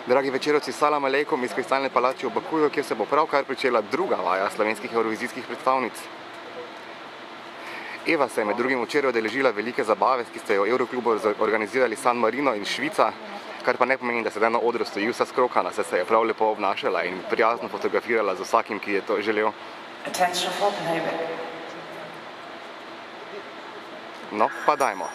Dragi večerovci, salam alejkum iz Kristalne palače v Bakuju, kjer se bo pravkar pričela druga vaja slovenskih evrovizijskih predstavnic. Eva se je med drugim včeraj udeležila velike zabave, ki ste jo v Euroklubu organizirali San Marino in Švica, kar pa ne pomeni, da se na odru stoji vsa skrokana, saj se je prav lepo obnašala in prijazno fotografirala z vsakim, ki je to želel. No, pa dajmo.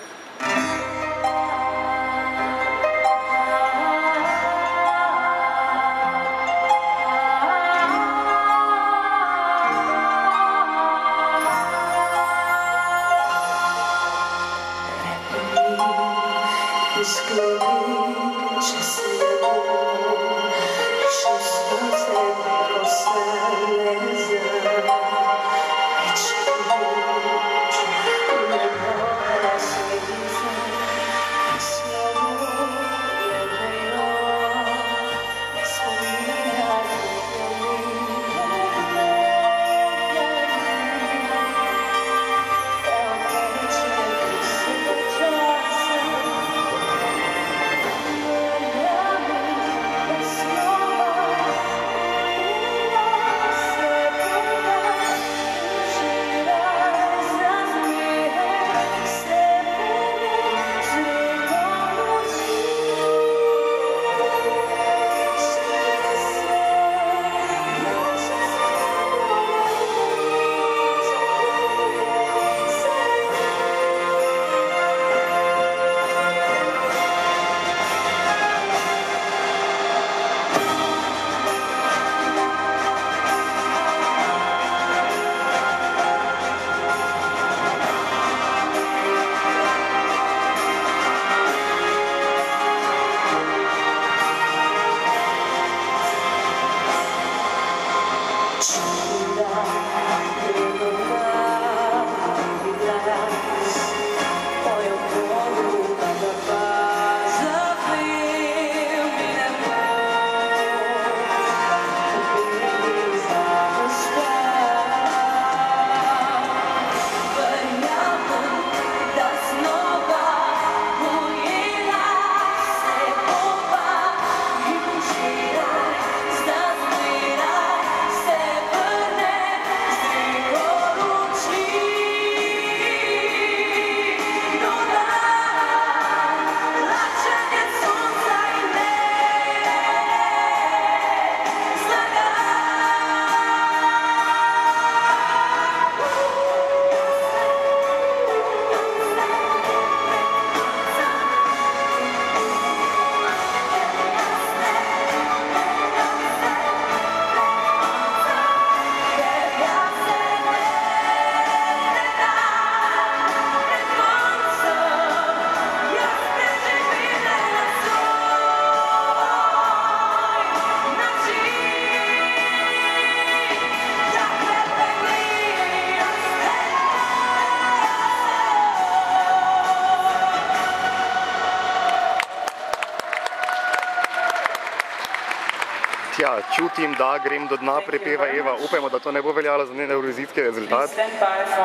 Ja, čutim, da grem do dna, prepeva Eva. Upajmo, da to ne bo veljalo za njen evrovizijski rezultat.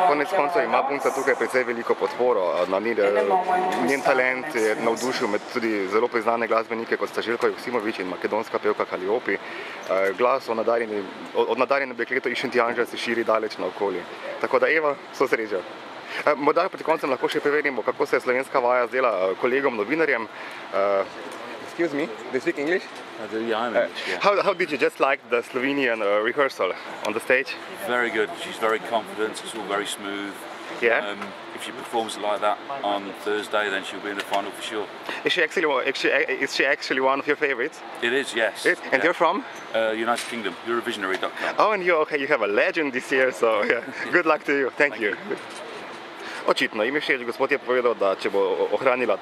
Konec koncev ima punca tukaj precej veliko podporo. Njen talent je navdušil med tudi zelo priznane glasbenike, kot sta Željko Joksimović in makedonska pevka Kalliopi. Glas od nadarjene dekleto iz Šentjanža se širi daleč naokoli. Tako da Eva, vso srečo. Morda pred koncem lahko še preverimo, kako se je slovenska vaja zdela kolegom novinarjem. Excuse me, do you speak English? I do, yeah, I'm English, yeah. How did you just like the Slovenian rehearsal on the stage? Very good. She's very confident. It's all very smooth. Yeah. If she performs it like that on Thursday, then she'll be in the final for sure. Is she actually one of your favorites? It is, yes. And yeah. You're from? United Kingdom, Eurovisionary.com. Oh, and you have a legend this year, so yeah. Good luck to you. Thank you. Očitno, ime všeč, gospod je povedal, da če bo ohranila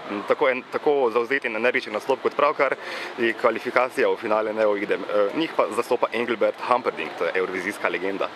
tako zavzeti in energičen naslov kot pravkar, je kvalifikacija v finale ne uide. Njih pa zastopa Engelbert Humperdinck, to je evrovizijska legenda.